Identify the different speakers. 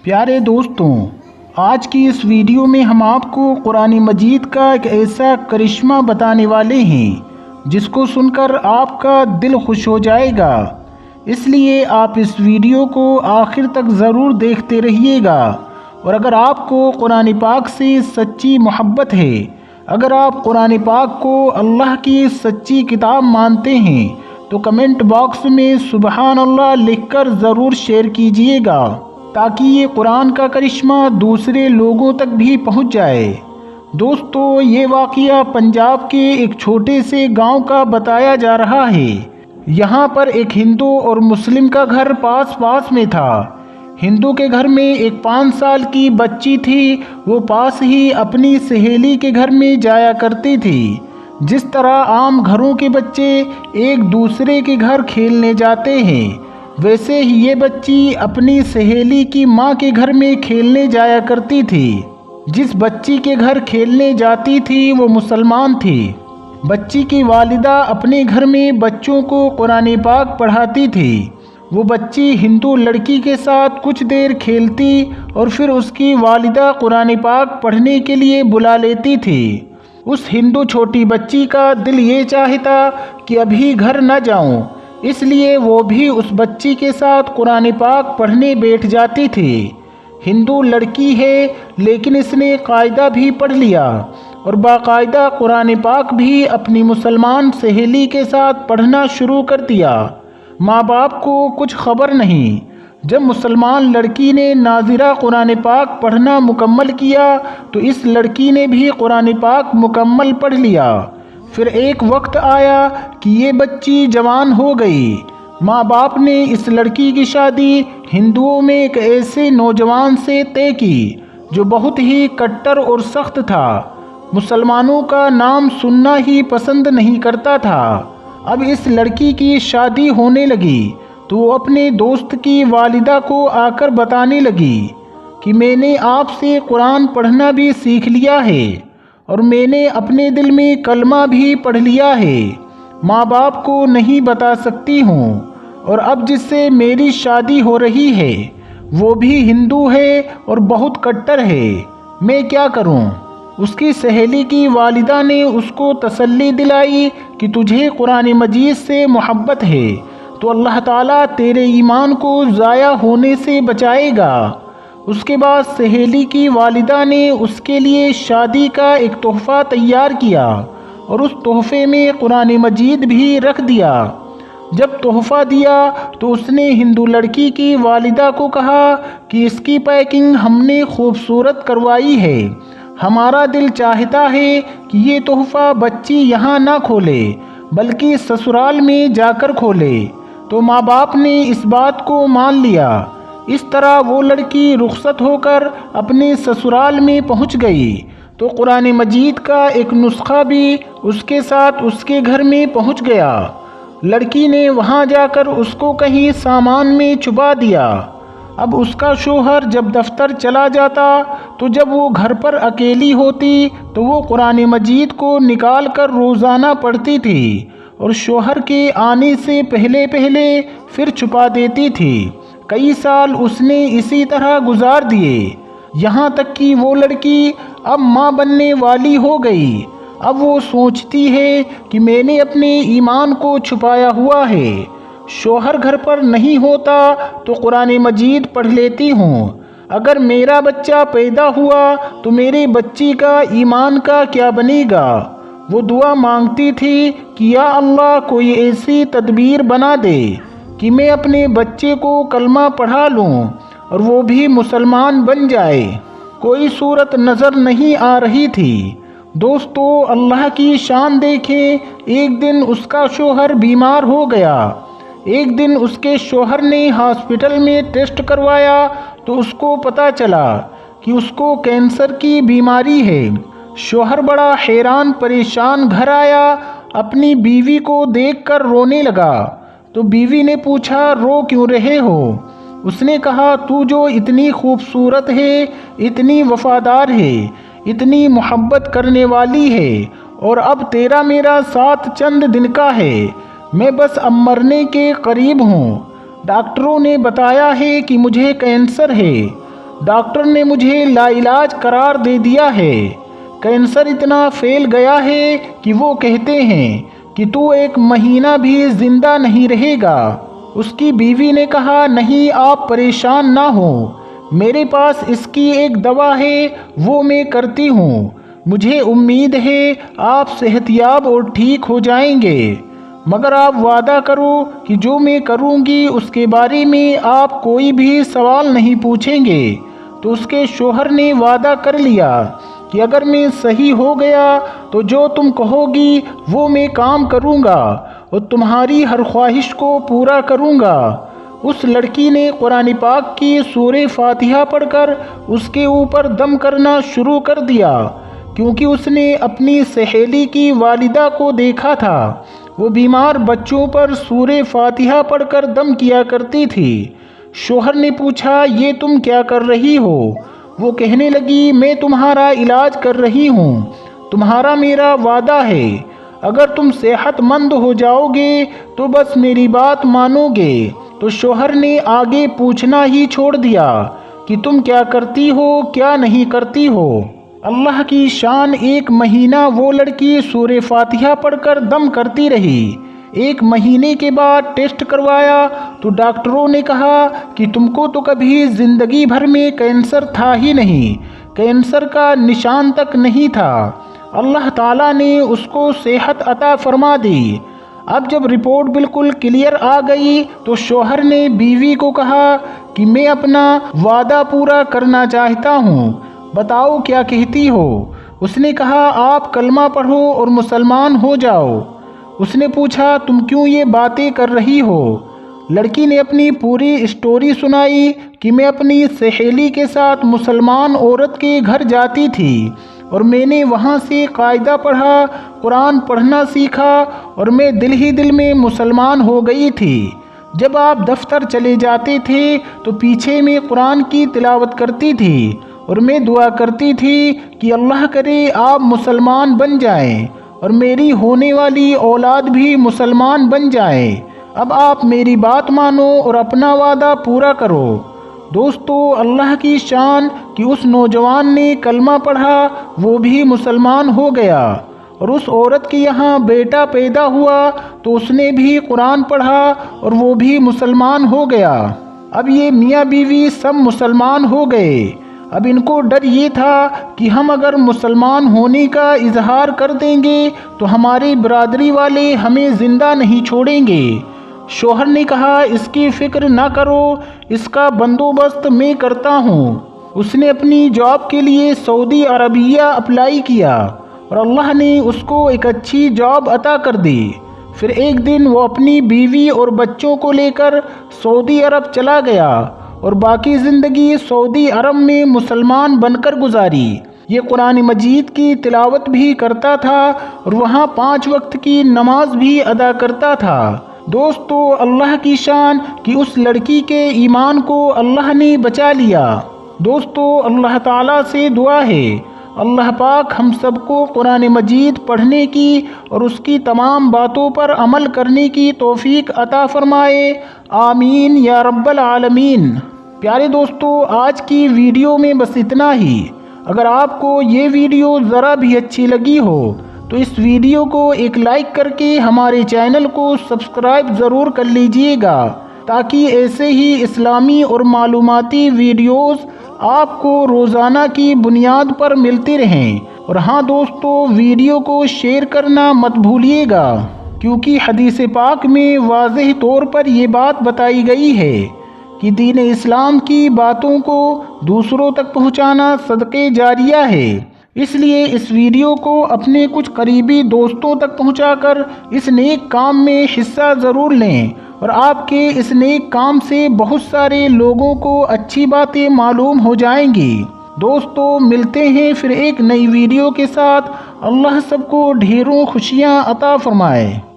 Speaker 1: پیارے دوستوں، آج کی اس ویڈیو میں ہم آپ کو قرآن مجید کا ایک ایسا کرشمہ بتانے والے ہیں جس کو سن کر آپ کا دل خوش ہو جائے گا۔ اس لیے آپ اس ویڈیو کو آخر تک ضرور دیکھتے رہیے گا، اور اگر آپ کو قرآن پاک سے سچی محبت ہے، اگر آپ قرآن پاک کو اللہ کی سچی کتاب مانتے ہیں تو کمنٹ باکس میں سبحان اللہ لکھ کر ضرور شیئر کیجئے گا تاکہ یہ قرآن کا کرشمہ دوسرے لوگوں تک بھی پہنچ جائے۔ دوستو، یہ واقعہ پنجاب کے ایک چھوٹے سے گاؤں کا بتایا جا رہا ہے۔ یہاں پر ایک ہندو اور مسلم کا گھر پاس پاس میں تھا۔ ہندو کے گھر میں ایک 5 سال کی بچی تھی، وہ پاس ہی اپنی سہیلی کے گھر میں جایا کرتی تھی۔ جس طرح عام گھروں کے بچے ایک دوسرے کے گھر کھیلنے جاتے ہیں، ویسے ہی یہ بچی اپنی سہیلی کی ماں کے گھر میں کھیلنے جایا کرتی تھی۔ جس بچی کے گھر کھیلنے جاتی تھی وہ مسلمان تھی۔ بچی کی والدہ اپنے گھر میں بچوں کو قرآن پاک پڑھاتی تھی۔ وہ بچی ہندو لڑکی کے ساتھ کچھ دیر کھیلتی اور پھر اس کی والدہ قرآن پاک پڑھنے کے لیے بلا لیتی تھی۔ اس ہندو چھوٹی بچی کا دل یہ چاہتا کہ ابھی گھر نہ جاؤں، اس لیے وہ بھی اس بچی کے ساتھ قرآن پاک پڑھنے بیٹھ جاتی تھی۔ ہندو لڑکی ہے لیکن اس نے قاعدہ بھی پڑھ لیا اور باقاعدہ قرآن پاک بھی اپنی مسلمان سہیلی کے ساتھ پڑھنا شروع کر دیا۔ ماں باپ کو کچھ خبر نہیں۔ جب مسلمان لڑکی نے ناظرہ قرآن پاک پڑھنا مکمل کیا تو اس لڑکی نے بھی قرآن پاک مکمل پڑھ لیا۔ پھر ایک وقت آیا کہ یہ بچی جوان ہو گئی۔ ماں باپ نے اس لڑکی کی شادی ہندوؤں میں ایک ایسے نوجوان سے طے کی جو بہت ہی کٹر اور سخت تھا، مسلمانوں کا نام سننا ہی پسند نہیں کرتا تھا۔ اب اس لڑکی کی شادی ہونے لگی تو وہ اپنے دوست کی والدہ کو آ کر بتانے لگی کہ میں نے آپ سے قرآن پڑھنا بھی سیکھ لیا ہے اور میں نے اپنے دل میں کلمہ بھی پڑھ لیا ہے، ماں باپ کو نہیں بتا سکتی ہوں، اور اب جس سے میری شادی ہو رہی ہے وہ بھی ہندو ہے اور بہت کٹر ہے، میں کیا کروں؟ اس کی سہیلی کی والدہ نے اس کو تسلی دلائی کہ تجھے قرآن مجید سے محبت ہے تو اللہ تعالیٰ تیرے ایمان کو ضائع ہونے سے بچائے گا۔ اس کے بعد سہیلی کی والدہ نے اس کے لیے شادی کا ایک تحفہ تیار کیا اور اس تحفے میں قرآن مجید بھی رکھ دیا۔ جب تحفہ دیا تو اس نے ہندو لڑکی کی والدہ کو کہا کہ اس کی پیکنگ ہم نے خوبصورت کروائی ہے، ہمارا دل چاہتا ہے کہ یہ تحفہ بچی یہاں نہ کھولے بلکہ سسرال میں جا کر کھولے۔ تو ماں باپ نے اس بات کو مان لیا۔ اس طرح وہ لڑکی رخصت ہو کر اپنے سسرال میں پہنچ گئی تو قرآن مجید کا ایک نسخہ بھی اس کے ساتھ اس کے گھر میں پہنچ گیا۔ لڑکی نے وہاں جا کر اس کو کہیں سامان میں چھپا دیا۔ اب اس کا شوہر جب دفتر چلا جاتا تو جب وہ گھر پر اکیلی ہوتی تو وہ قرآن مجید کو نکال کر روزانہ پڑھتی تھی اور شوہر کے آنے سے پہلے پھر چھپا دیتی تھی۔ کئی سال اس نے اسی طرح گزار دیے، یہاں تک کہ وہ لڑکی اب ماں بننے والی ہو گئی۔ اب وہ سوچتی ہے کہ میں نے اپنے ایمان کو چھپایا ہوا ہے، شوہر گھر پر نہیں ہوتا تو قرآن مجید پڑھ لیتی ہوں، اگر میرا بچہ پیدا ہوا تو میرے بچی کا ایمان کا کیا بنے گا؟ وہ دعا مانگتی تھی کہ یا اللہ کوئی ایسی تدبیر بنا دے کہ میں اپنے بچے کو کلمہ پڑھا لوں اور وہ بھی مسلمان بن جائے۔ کوئی صورت نظر نہیں آ رہی تھی۔ دوستو، اللہ کی شان دیکھیں، ایک دن اس کا شوہر بیمار ہو گیا۔ ایک دن اس کے شوہر نے ہاسپٹل میں ٹیسٹ کروایا تو اس کو پتہ چلا کہ اس کو کینسر کی بیماری ہے۔ شوہر بڑا حیران پریشان گھر آیا، اپنی بیوی کو دیکھ کر رونے لگا تو بیوی نے پوچھا رو کیوں رہے ہو؟ اس نے کہا تو جو اتنی خوبصورت ہے، اتنی وفادار ہے، اتنی محبت کرنے والی ہے، اور اب تیرا میرا ساتھ چند دن کا ہے، میں بس اب مرنے کے قریب ہوں، ڈاکٹروں نے بتایا ہے کہ مجھے کینسر ہے، ڈاکٹر نے مجھے لا علاج قرار دے دیا ہے۔ کینسر اتنا پھیل گیا ہے کہ وہ کہتے ہیں کہ تو 1 مہینہ بھی زندہ نہیں رہے گا۔ اس کی بیوی نے کہا، نہیں آپ پریشان نہ ہوں، میرے پاس اس کی ایک دوا ہے، وہ میں کرتی ہوں، مجھے امید ہے آپ صحت یاب اور ٹھیک ہو جائیں گے، مگر آپ وعدہ کرو کہ جو میں کروں گی اس کے بارے میں آپ کوئی بھی سوال نہیں پوچھیں گے۔ تو اس کے شوہر نے وعدہ کر لیا کہ اگر میں صحیح ہو گیا تو جو تم کہو گی وہ میں کام کروں گا اور تمہاری ہر خواہش کو پورا کروں گا۔ اس لڑکی نے قرآن پاک کی سورہ فاتحہ پڑھ کر اس کے اوپر دم کرنا شروع کر دیا، کیونکہ اس نے اپنی سہیلی کی والدہ کو دیکھا تھا، وہ بیمار بچوں پر سورہ فاتحہ پڑھ کر دم کیا کرتی تھی۔ شوہر نے پوچھا، یہ تم کیا کر رہی ہو؟ وہ کہنے لگی، میں تمہارا علاج کر رہی ہوں، تمہارا میرا وعدہ ہے، اگر تم صحت مند ہو جاؤ گے تو بس میری بات مانو گے۔ تو شوہر نے آگے پوچھنا ہی چھوڑ دیا کہ تم کیا کرتی ہو کیا نہیں کرتی ہو۔ اللہ کی شان، 1 مہینہ وہ لڑکی سورہ فاتحہ پڑھ کر دم کرتی رہی۔ 1 مہینے کے بعد ٹیسٹ کروایا تو ڈاکٹروں نے کہا کہ تم کو تو کبھی زندگی بھر میں کینسر تھا ہی نہیں، کینسر کا نشان تک نہیں تھا۔ اللہ تعالیٰ نے اس کو صحت عطا فرما دی۔ اب جب رپورٹ بالکل کلیئر آ گئی تو شوہر نے بیوی کو کہا کہ میں اپنا وعدہ پورا کرنا چاہتا ہوں، بتاؤ کیا کہتی ہو؟ اس نے کہا، آپ کلمہ پڑھو اور مسلمان ہو جاؤ۔ اس نے پوچھا، تم کیوں یہ باتیں کر رہی ہو؟ لڑکی نے اپنی پوری اسٹوری سنائی کہ میں اپنی سہیلی کے ساتھ مسلمان عورت کے گھر جاتی تھی اور میں نے وہاں سے قاعدہ پڑھا، قرآن پڑھنا سیکھا اور میں دل ہی دل میں مسلمان ہو گئی تھی۔ جب آپ دفتر چلے جاتے تھے تو پیچھے میں قرآن کی تلاوت کرتی تھی اور میں دعا کرتی تھی کہ اللہ کرے آپ مسلمان بن جائیں اور میری ہونے والی اولاد بھی مسلمان بن جائے۔ اب آپ میری بات مانو اور اپنا وعدہ پورا کرو۔ دوستو، اللہ کی شان کہ اس نوجوان نے کلمہ پڑھا، وہ بھی مسلمان ہو گیا، اور اس عورت کے یہاں بیٹا پیدا ہوا تو اس نے بھی قرآن پڑھا اور وہ بھی مسلمان ہو گیا۔ اب یہ میاں بیوی سب مسلمان ہو گئے۔ اب ان کو ڈر یہ تھا کہ ہم اگر مسلمان ہونے کا اظہار کر دیں گے تو ہمارے برادری والے ہمیں زندہ نہیں چھوڑیں گے۔ شوہر نے کہا، اس کی فکر نہ کرو، اس کا بندوبست میں کرتا ہوں۔ اس نے اپنی جاب کے لیے سعودی عربیہ اپلائی کیا اور اللہ نے اس کو ایک اچھی جاب عطا کر دی۔ پھر ایک دن وہ اپنی بیوی اور بچوں کو لے کر سعودی عرب چلا گیا اور باقی زندگی سعودی عرب میں مسلمان بن کر گزاری۔ یہ قرآن مجید کی تلاوت بھی کرتا تھا اور وہاں 5 وقت کی نماز بھی ادا کرتا تھا۔ دوستو، اللہ کی شان کہ اس لڑکی کے ایمان کو اللہ نے بچا لیا۔ دوستو، اللہ تعالیٰ سے دعا ہے اللہ پاک ہم سب کو قرآن مجید پڑھنے کی اور اس کی تمام باتوں پر عمل کرنے کی توفیق عطا فرمائے، آمین یا رب العالمین۔ پیارے دوستو، آج کی ویڈیو میں بس اتنا ہی۔ اگر آپ کو یہ ویڈیو ذرا بھی اچھی لگی ہو تو اس ویڈیو کو ایک لائک کر کے ہمارے چینل کو سبسکرائب ضرور کر لیجئے گا، تاکہ ایسے ہی اسلامی اور معلوماتی ویڈیوز آپ کو روزانہ کی بنیاد پر ملتی رہیں۔ اور ہاں دوستو، ویڈیو کو شیئر کرنا مت بھولیے گا، کیونکہ حدیث پاک میں واضح طور پر یہ بات بتائی گئی ہے کہ دین اسلام کی باتوں کو دوسروں تک پہنچانا صدقے جاریہ ہے۔ اس لیے اس ویڈیو کو اپنے کچھ قریبی دوستوں تک پہنچا کر اس نیک کام میں حصہ ضرور لیں، اور آپ کے اس نیک کام سے بہت سارے لوگوں کو اچھی باتیں معلوم ہو جائیں گی۔ دوستو، ملتے ہیں پھر ایک نئی ویڈیو کے ساتھ۔ اللہ سب کو ڈھیروں خوشیاں عطا فرمائے۔